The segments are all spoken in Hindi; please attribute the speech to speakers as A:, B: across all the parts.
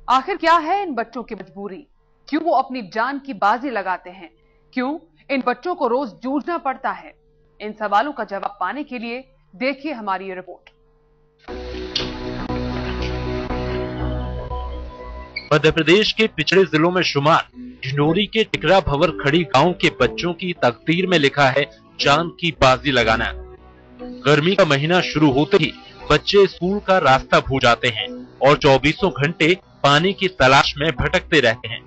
A: आखिर क्या है इन बच्चों की मजबूरी? क्यों वो अपनी जान की बाजी लगाते हैं? क्यों इन बच्चों को रोज जूझना पड़ता है? इन सवालों का जवाब पाने के लिए देखिए हमारी ये रिपोर्ट।
B: मध्य प्रदेश के पिछड़े जिलों में शुमार ढिंडोरी के टिकरा भंवर खड़ी गांव के बच्चों की तकदीर में लिखा है जान की बाजी लगाना। गर्मी का महीना शुरू होते ही बच्चे स्कूल का रास्ता भूल जाते हैं और चौबीसों घंटे पानी की तलाश में भटकते रहते हैं।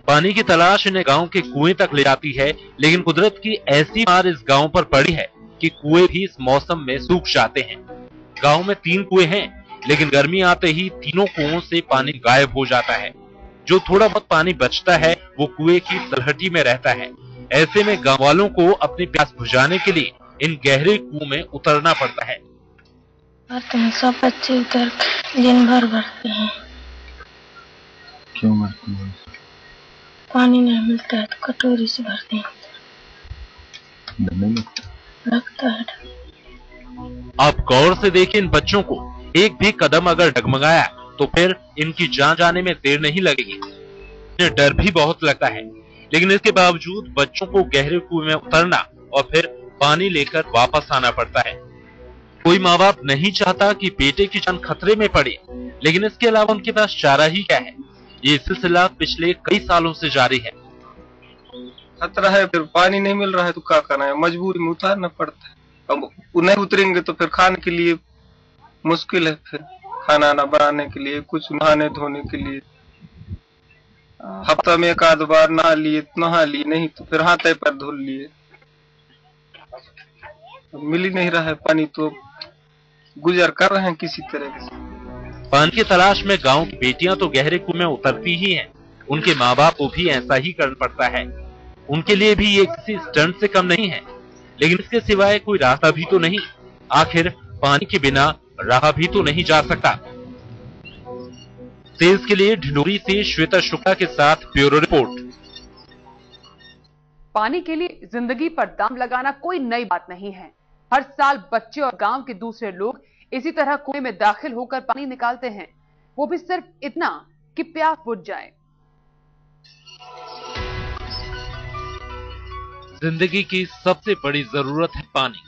B: पानी की तलाश इन्हें गांव के कुएं तक ले जाती है, लेकिन कुदरत की ऐसी मार इस गांव पर पड़ी है कि कुएं भी इस मौसम में सूख जाते हैं। गांव में 3 कुएं हैं, लेकिन गर्मी आते ही तीनों कुओं से पानी गायब हो जाता है। जो थोड़ा बहुत पानी बचता है वो कुएं की तलहटी में रहता है। ऐसे में गांव वालों को अपनी प्यास बुझाने के लिए इन गहरे कुओं में उतरना पड़ता है।
C: सब बच्चे उतर दिन भर भरते हैं।
D: क्यों भरते हैं?
C: पानी नहीं मिलता है तो कटोरी से भरते हैं। लगता है।
B: आप गौर से देखिए इन बच्चों को, एक भी कदम अगर डगमगाया तो फिर इनकी जान जाने में देर नहीं लगेगी। इन्हें डर भी बहुत लगता है, लेकिन इसके बावजूद बच्चों को गहरे कुएं में उतरना और फिर पानी लेकर वापस आना पड़ता है। कोई माँ बाप नहीं चाहता कि बेटे की जान खतरे में पड़े, लेकिन इसके अलावा उनके पास चारा ही क्या है। ये सिलसिला पिछले कई सालों से जारी है।
E: खतरा है, फिर पानी नहीं मिल रहा है तो क्या करना है, मजबूरी में उतारना पड़ता है। अब नहीं उतरेंगे तो फिर खाने के लिए मुश्किल है, फिर खाना ना बनाने के लिए, कुछ नहाने धोने के लिए हफ्ता में एक आध बार नहा लिए नहीं तो फिर हाथ पैर धो लिए। मिल ही नहीं रहा है पानी तो गुजर कर रहे हैं किसी तरह से।
B: पानी की तलाश में गांव की बेटियां तो गहरे कुएं में उतरती ही हैं। उनके माँ बाप को भी ऐसा ही करना पड़ता है। उनके लिए भी ये किसी स्टंट से कम नहीं है, लेकिन इसके सिवाय कोई रास्ता भी तो नहीं। आखिर पानी के बिना रहा भी तो नहीं जा सकता। तेज के लिए ढिंडोरी से श्वेता शुक्ला के साथ ब्यूरो रिपोर्ट।
A: पानी के लिए जिंदगी पर दाम लगाना कोई नई बात नहीं है। हर साल बच्चे और गांव के दूसरे लोग इसी तरह कुएं में दाखिल होकर पानी निकालते हैं, वो भी सिर्फ इतना कि प्यास बुझ जाए।
B: जिंदगी की सबसे बड़ी जरूरत है पानी,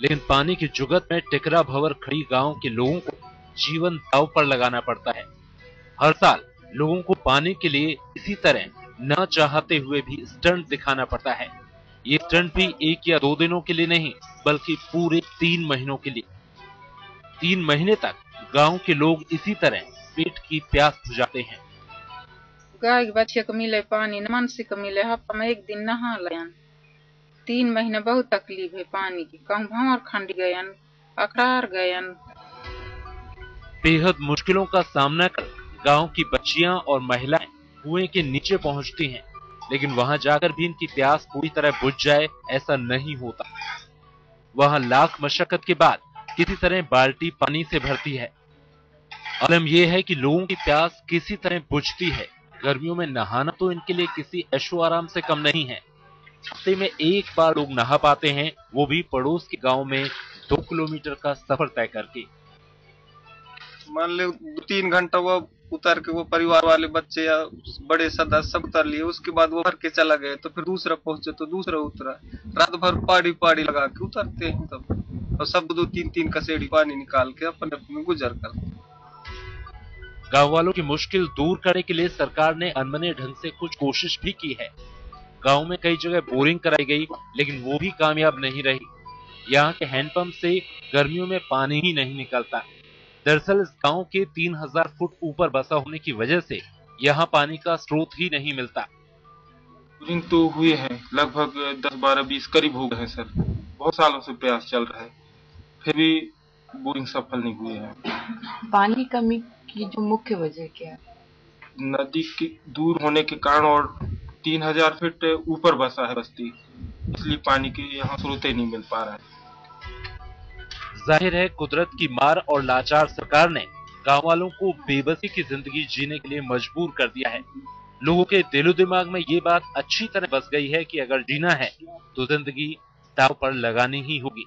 B: लेकिन पानी की जुगत में टिकरा भंवर खड़ी गांव के लोगों को जीवन दांव पर लगाना पड़ता है। हर साल लोगों को पानी के लिए इसी तरह न चाहते हुए भी स्टंट दिखाना पड़ता है। ये स्टंट भी 1 या 2 दिनों के लिए नहीं, बल्कि पूरे 3 महीनों के लिए। 3 महीने तक गांव के लोग इसी तरह पेट की प्यास बुझाते हैं।
F: गाय के बच्चे को मिले पानी, न मनसी को मिले, हफ्ता में 1 दिन नहा लेन। 3 महीने बहुत तकलीफ है पानी की। कहूँ भंवर खंड गयन, अखड़ार गयन।
B: बेहद मुश्किलों का सामना कर गांव की बच्चियां और महिलाएं कुएं के नीचे पहुंचती हैं, लेकिन वहां जाकर भी इनकी प्यास पूरी तरह बुझ जाए ऐसा नहीं होता। वहां लाख मशक्कत के बाद किसी तरह बाल्टी पानी से भरती है। अलम यह है कि लोगों की प्यास किसी तरह बुझती है। गर्मियों में नहाना तो इनके लिए किसी ऐशो आराम से कम नहीं है। हफ्ते में 1 बार लोग नहा पाते हैं, वो भी पड़ोस के गांव में 2 किलोमीटर का सफर तय करके।
E: मान ले 2-3 घंटा वो उतर के वो परिवार वाले बच्चे या बड़े सदस्य सब उतर लिए, उसके बाद वो भर के चला गए तो फिर दूसरा पहुंचे तो दूसरा उतरा। रात भर पाड़ी लगा के उतरते हैं तब, और सब 2-3 कसेड़ी पानी निकाल के अपने अपने गुजर करते।
B: गांव वालों की मुश्किल दूर करने के लिए सरकार ने अनमने ढंग से कुछ कोशिश भी की है। गांव में कई जगह बोरिंग कराई गई, लेकिन वो भी कामयाब नहीं रही। यहाँ के हैंडपंप से गर्मियों में पानी ही नहीं निकलता। दरअसल इस गांव के 3000 फुट ऊपर बसा होने की वजह से यहाँ पानी का स्रोत ही नहीं मिलता।
D: बोरिंग तो हुए हैं, लगभग 10-12-20 करीब हो गए हैं सर। बहुत सालों से प्रयास चल रहा है, फिर भी बोरिंग सफल नहीं हुए हैं।
G: पानी कमी की जो मुख्य वजह क्या है?
D: नदी की दूर होने के कारण और 3000 फीट ऊपर बसा है बस्ती, इसलिए पानी की यहाँ स्रोत ही नहीं मिल पा रहा है।
B: जाहिर है कुदरत की मार और लाचार सरकार ने गांव वालों को बेबसी की जिंदगी जीने के लिए मजबूर कर दिया है। लोगों के दिलो दिमाग में ये बात अच्छी तरह बस गई है कि अगर जीना है तो जिंदगी दांव पर लगानी ही होगी।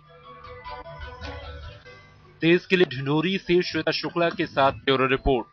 B: तेज के लिए ढिंडोरी से श्वेता शुक्ला के साथ ब्यूरो रिपोर्ट।